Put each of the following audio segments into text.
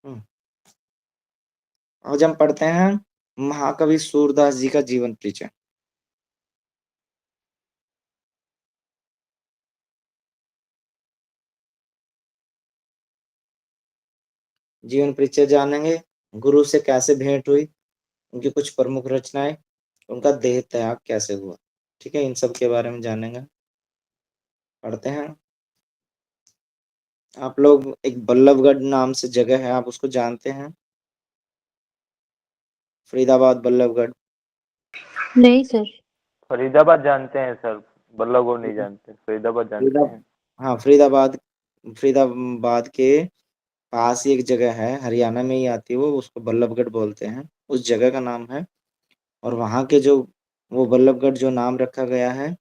हुँ। आज हम पढ़ते हैं महाकवि सूरदास जी का जीवन परिचय। जीवन परिचय जानेंगे, गुरु से कैसे भेंट हुई, उनकी कुछ प्रमुख रचनाएँ, उनका देह त्याग कैसे हुआ। ठीक है? इन सब के बारे में जानेंगे, पढ़ते हैं। आप लोग एक बल्लभगढ़ नाम से जगह है, आप उसको जानते हैं? फरीदाबाद, बल्लभगढ़। नहीं सर। फरीदाबाद जानते हैं सर, बल्लभगढ़ नहीं फरीदा जानते, फरीदाबाद फरीदा जानते हैं। हाँ, फरीदाबाद के पास ही एक जगह है, हरियाणा में ही आती है वो, उसको बल्लभगढ़ बोलते हैं। उस जगह का नाम है और वहाँ के जो वो बल्लभगढ़ जो नाम रखा गया है,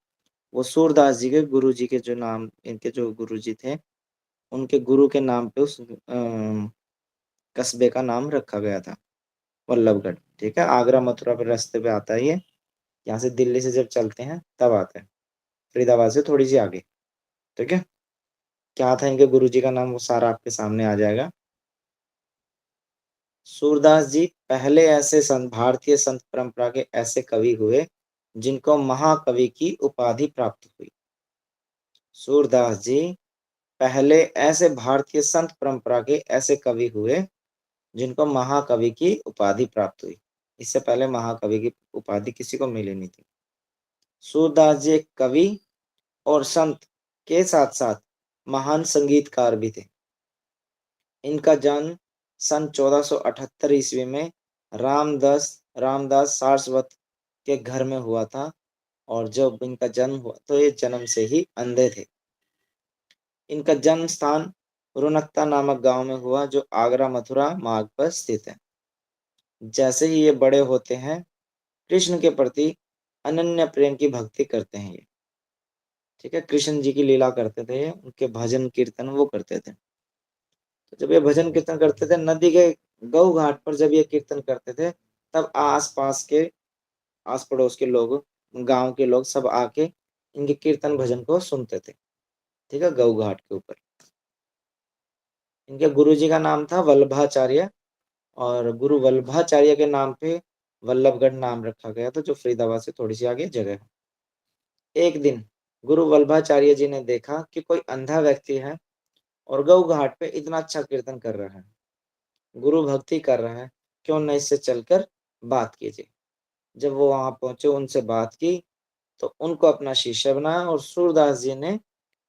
वो सूरदास जी के गुरुजी के जो नाम इनके जो गुरुजी थे, उनके गुरु के नाम पे उस कस्बे का नाम रखा गया था, बल्लभगढ़। ठीक है? आगरा, मथुरा पे रास्ते पे आता है ये। यहाँ से दिल्ली से जब चलते हैं, तब आता है। फरीदाबाद से थोड़ी-सी आगे। ठीक है? क्या था इनके गुरुजी का नाम, वो सारा आपके सामने आ जाएगा। सूरदास जी पहले ऐसे संत भारतीय संत परंपरा के ऐसे कवि हुए, जिनको महाकवि की उपाधि प्राप्त हुई। सूरदास जी पहले ऐसे भारतीय संत परंपरा के ऐसे कवि हुए, जिनको महाकवि की उपाधि प्राप्त हुई। इससे पहले महाकवि की उपाधि किसी को मिली नहीं थी। सूरदास जी एक कवि और संत के साथ-साथ महान संगीतकार भी थे। इनका जन्म सन 1478 ईस्वी में रामदास सारस्वत के घर में हुआ था और जब इनका जन्म हुआ तो ये जन्म से ही अंधे थे। इनका जन्म स्थान रुनकता नामक गांव में हुआ, जो आगरा मथुरा मार्ग पर स्थित है। जैसे ही ये बड़े होते हैं, कृष्ण के प्रति अनन्य प्रेम की भक्ति करते हैं ये। ठीक है? कृष्ण जी की लीला करते थे ये, उनके भजन कीर्तन वो करते थे। तो जब ये भजन कीर्तन करते थे, नदी के गौ घाट पर जब ये कीर्तन करते थे, तब आस-पास के आस पड़ोस के लोग, गांव के लोग सब आके इनके कीर्तन भजन को सुनते थे। ठीक है? गौ घाट के ऊपर। इनके गुरुजी का नाम था वल्लभाचार्य और गुरु वल्लभाचार्य के नाम पे वल्लभगढ़ नाम रखा गया था, जो फरीदाबाद से थोड़ी सी आगे जगह है। एक दिन गुरु वल्लभाचार्य जी ने देखा कि कोई अंधा व्यक्ति है और गौ घाट पे इतना अच्छा कीर्तन कर रहा है, गुरु भक्ति कर रहा है, क्यों न इससे चलकर बात कीजिए। जब वो वहां पहुंचे, उनसे बात की, तो उनको अपना शिष्य बनाया और सूरदास जी ने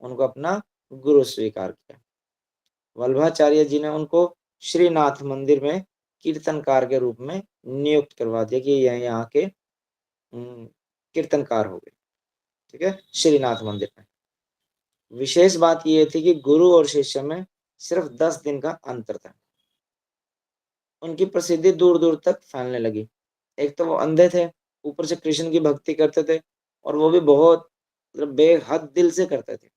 उनको अपना गुरु स्वीकार किया। वल्लभाचार्य जी ने उनको श्रीनाथ मंदिर में कीर्तनकार के रूप में नियुक्त करवा दिया कि यह यहाँ के कीर्तनकार हो गए। ठीक है? श्रीनाथ मंदिर में। विशेष बात ये थी कि गुरु और शिष्य में सिर्फ 10 दिन का अंतर था। उनकी प्रसिद्धि दूर-दूर तक फैलने लगी। एक तो वो अंधे थे, ऊपर से कृष्ण की भक्ति करते थे और वो भी बहुत मतलब बेहद दिल से करते थे।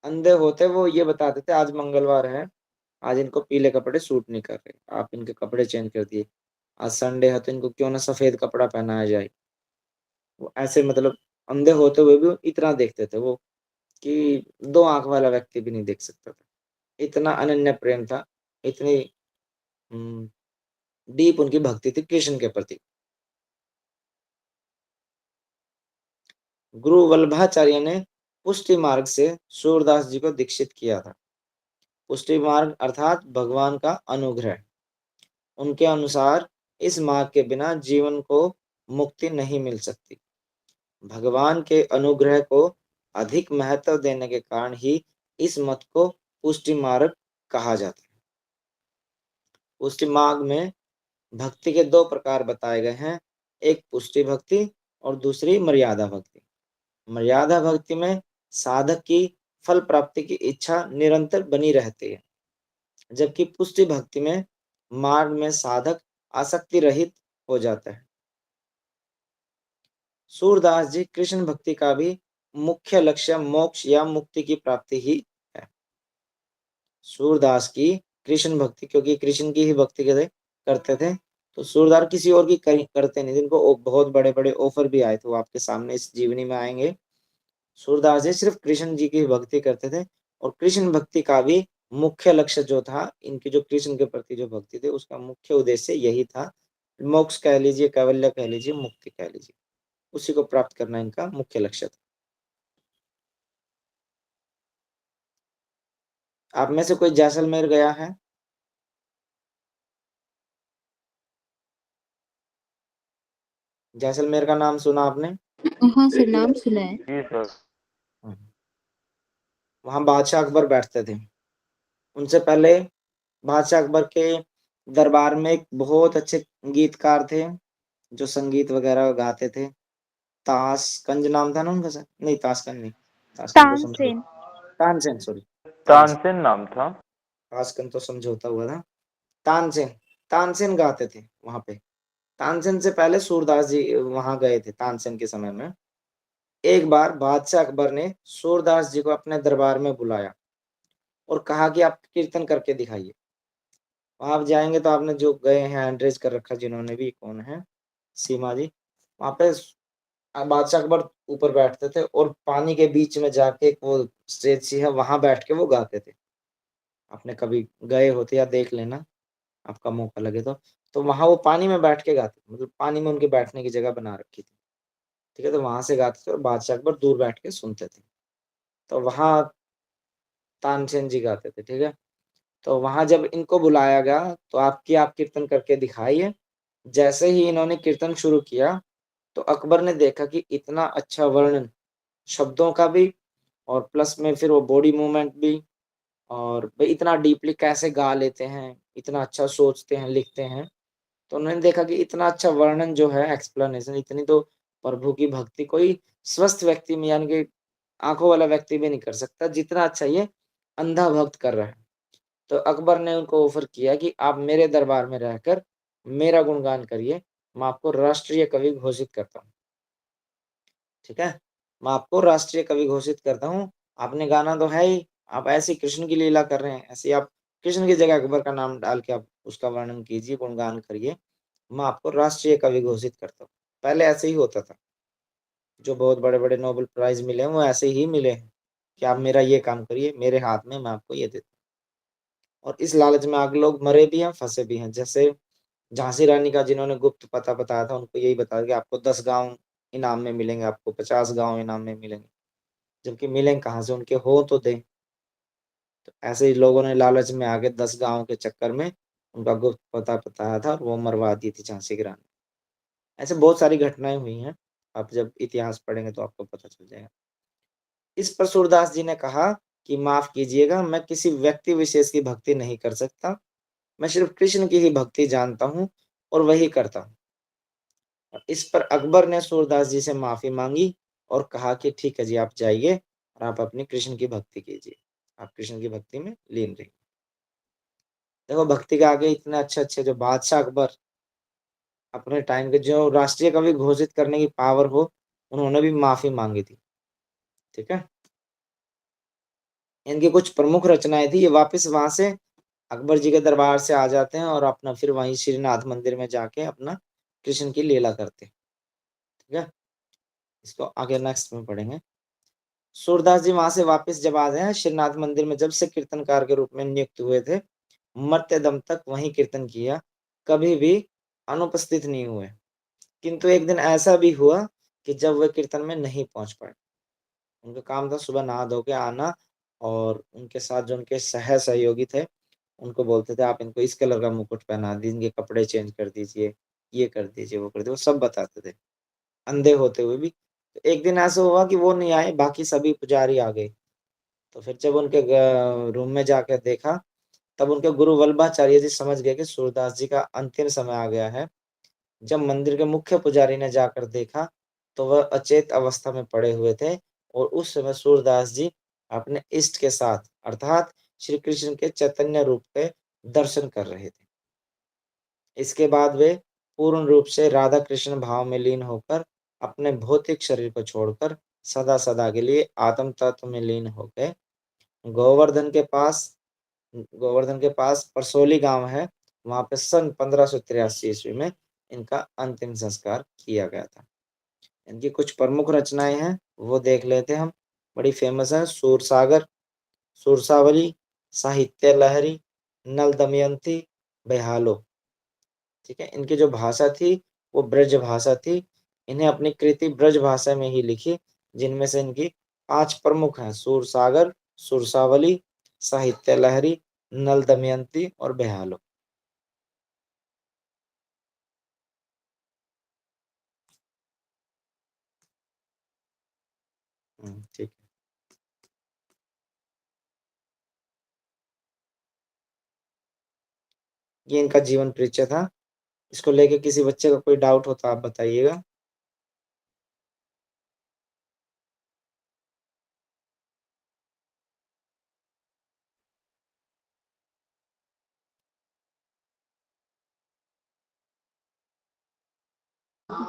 अंधे होते वो ये बताते थे, आज मंगलवार है, आज इनको पीले कपड़े सूट नहीं कर रहे, आप इनके कपड़े चेंज कर दिए। आज संडे है तो इनको क्यों ना सफेद कपड़ा पहनाया जाए। वो ऐसे मतलब अंधे होते हुए भी इतना देखते थे वो कि 2 आँख वाला व्यक्ति भी नहीं देख सकता था। इतना अनन्य प्रेम था, इतनी उम, डीप उनकी भक्ति थी कृष्ण के प्रति। गुरु वल्लभाचार्य ने पुष्टि मार्ग से सूरदास जी को दीक्षित किया था। पुष्टि मार्ग अर्थात भगवान का अनुग्रह। उनके अनुसार इस मार्ग के बिना जीवन को मुक्ति नहीं मिल सकती। भगवान के अनुग्रह को अधिक महत्व देने के कारण ही इस मत को पुष्टि मार्ग कहा जाता है। पुष्टि मार्ग में भक्ति के 2 प्रकार बताए गए हैं, एक पुष्टि भक्ति और दूसरी मर्यादा भक्ति। मर्यादा भक्ति में साधक की फल प्राप्ति की इच्छा निरंतर बनी रहती है, जबकि पुष्टि भक्ति में मार्ग में साधक आसक्ति रहित हो जाता है। सूरदास जी कृष्ण भक्ति का भी मुख्य लक्ष्य मोक्ष या मुक्ति की प्राप्ति ही है। सूरदास की कृष्ण भक्ति, क्योंकि कृष्ण की ही भक्ति करते थे, तो सूरदास किसी और की करते नहीं। जिनको बहुत बड़े बड़े ऑफर भी आए थे, वो आपके सामने इस जीवनी में आएंगे। सूरदास जी सिर्फ कृष्ण जी की भक्ति करते थे और कृष्ण भक्ति का भी मुख्य लक्ष्य जो था, इनकी जो कृष्ण के प्रति जो भक्ति थी, उसका मुख्य उद्देश्य यही था। मोक्ष कह लीजिए, कैवल्य कह लीजिए, मुक्ति कह लीजिए, उसी को प्राप्त करना इनका मुख्य लक्ष्य था। आप में से कोई जैसलमेर गया है? जैसलमेर का नाम सुना आपने? हाँ सर, नाम सुना है। जी सर। वहां बादशाह अकबर बैठते थे। उनसे पहले बादशाह अकबर के दरबार में एक बहुत अच्छे गीतकार थे, जो संगीत वगैरह गाते थे। तासकंज नाम था ना उनका सर? नहीं, तासकंज नहीं, तासकंज तो समझो, तानसेन। तानसेन, सॉरी, तानसेन। तानसेन नाम था। तासकंज तो समझौता हुआ था। तानसेन, तानसेन गाते थे वहां पे। तानसेन से पहले सूरदास जी वहां गए थे तानसेन के समय में। एक बार बादशाह अकबर ने सूरदास जी को अपने दरबार में बुलाया और कहा कि आप कीर्तन करके दिखाइए। वहां आप जाएंगे तो आपने जो गए हैं एंड्रेज कर रखा, जिन्होंने भी, कौन है, सीमा जी, वहां पे बादशाह अकबर ऊपर बैठते थे और पानी के बीच में जाके एक वो स्टेज सी है, वहां बैठ के वो गाते थे। आपने कभी गए होते या देख लेना, आपका मौका लगे तो वहां वो पानी में बैठ के गाते थे, मतलब पानी में उनके बैठने की जगह बना रखी थी। ठीक है, तो वहां से गाते थे और बादशाह अकबर दूर बैठ के सुनते थे। तो वहां तानसेन जी गाते थे। ठीक है, तो वहां जब इनको बुलाया गया तो आप कीर्तन करके दिखाइए। जैसे ही इन्होंने कीर्तन शुरू किया तो अकबर ने देखा कि इतना अच्छा वर्णन शब्दों का भी, और प्लस में फिर वो बॉडी मूवमेंट भी, और भाई इतना डीपली कैसे गा लेते हैं, इतना अच्छा सोचते हैं, लिखते हैं। तो उन्होंने देखा कि इतना अच्छा वर्णन जो है, एक्सप्लेनेशन, इतनी तो प्रभु की भक्ति कोई स्वस्थ व्यक्ति में, यानी कि आंखों वाला व्यक्ति भी नहीं कर सकता, जितना अच्छा ये अंधा भक्त कर रहा है। तो अकबर ने उनको ऑफर किया कि आप मेरे दरबार में रहकर मेरा गुणगान करिए, मैं आपको राष्ट्रीय कवि घोषित करता हूँ। ठीक है, मैं आपको राष्ट्रीय कवि घोषित करता हूँ। आपने गाना तो है ही, आप ऐसे कृष्ण की लीला कर रहे हैं, ऐसे आप कृष्ण की जगह अकबर का नाम डाल के आप उसका वर्णन कीजिए, गुणगान करिए, मैं आपको राष्ट्रीय कवि घोषित करता हूँ। पहले ऐसे ही होता था, जो बहुत बड़े बड़े नोबेल प्राइज मिले हैं वो ऐसे ही मिले हैं कि आप मेरा ये काम करिए, मेरे हाथ में, मैं आपको ये देता हूँ। और इस लालच में आगे लोग मरे भी हैं, फंसे भी हैं। जैसे झांसी रानी का जिन्होंने गुप्त पता बताया था, उनको यही बताया कि आपको 10 गांव इनाम में मिलेंगे, आपको 50 गांव इनाम में मिलेंगे, जबकि मिलेंगे कहाँ से, उनके हो तो दे। तो ऐसे ही लोगों ने लालच में आके 10 गांव के चक्कर में उनका गुप्त पता बताया था और वो मरवा दी थी झांसी की रानी। ऐसे बहुत सारी घटनाएं हुई हैं, आप जब इतिहास पढ़ेंगे तो आपको पता चल जाएगा। इस पर सूरदास जी ने कहा कि माफ कीजिएगा, मैं किसी व्यक्ति विशेष की भक्ति नहीं कर सकता, मैं सिर्फ कृष्ण की ही भक्ति जानता हूँ और वही करता हूँ। इस पर अकबर ने सूरदास जी से माफी मांगी और कहा कि ठीक है जी, आप जाइए और आप अपनी कृष्ण की भक्ति कीजिए, आप कृष्ण की भक्ति में लीन रहिए। देखो, भक्ति के आगे इतने अच्छे अच्छे जो बादशाह अकबर, अपने टाइम के जो राष्ट्रीय कवि घोषित करने की पावर हो, उन्होंने भी माफी मांगी थी। ठीक है, इनकी कुछ प्रमुख रचनाएं थी। ये वापस वहां से अकबर जी के दरबार से आ जाते हैं और अपना फिर वहीं श्रीनाथ मंदिर में जाके अपना कृष्ण की लीला करते हैं। ठीक है, इसको आगे नेक्स्ट में पढ़ेंगे। सूरदास जी वहां से वापस जब आ गए श्रीनाथ मंदिर में, जब से कीर्तनकार के रूप में नियुक्त हुए थे, मरते दम तक वहीं कीर्तन किया, कभी भी अनुपस्थित नहीं हुए। किंतु एक दिन ऐसा भी हुआ कि जब वे कीर्तन में नहीं पहुंच पाए। उनका काम था सुबह नहा धो के आना, और उनके साथ जो उनके सह सहयोगी थे, उनको बोलते थे आप इनको इस कलर का मुकुट पहना दीजिए, इनके कपड़े चेंज कर दीजिए, ये कर दीजिए, वो कर दीजिए, वो सब बताते थे, अंधे होते हुए भी। तो एक दिन ऐसा हुआ कि वो नहीं आए, बाकी सभी पुजारी आ गए। तो फिर जब उनके रूम में जाकर देखा, तब उनके गुरु वल्लभाचार्य जी समझ गए कि सूरदास जी का अंतिम समय आ गया है। जब मंदिर के मुख्य पुजारी ने जाकर देखा तो वह अचेत अवस्था में पड़े हुए थे, और उस समय सूरदास जी अपने इष्ट के साथ अर्थात श्री कृष्ण के चैतन्य रूप के दर्शन कर रहे थे। इसके बाद वे पूर्ण रूप से राधा कृष्ण भाव में लीन होकर अपने भौतिक शरीर को छोड़कर सदा सदा के लिए आत्म तत्व में लीन हो गए। गोवर्धन के पास गोवर्धन के पास परसोली गांव है, वहां पे सन 1583 ईस्वी में इनका अंतिम संस्कार किया गया था। इनकी कुछ प्रमुख रचनाएं हैं, वो देख लेते हैं हम। बड़ी फेमस है, सूरसागर, सुरसावली, साहित्य लहरी, नल दमयंती, बेहालो। ठीक है, इनकी जो भाषा थी वो ब्रज भाषा थी। इन्हें अपनी कृति ब्रज भाषा में ही लिखी, जिनमें से इनकी 5 प्रमुख हैं: सूरसागर, सुरसावली, साहित्य लहरी, नल दमयंती और बेहालो। ठीक है। ये इनका जीवन परिचय था। इसको लेके किसी बच्चे का कोई डाउट हो तो आप बताइएगा।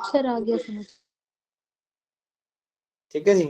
सर आ गया समझ। ठीक है जी।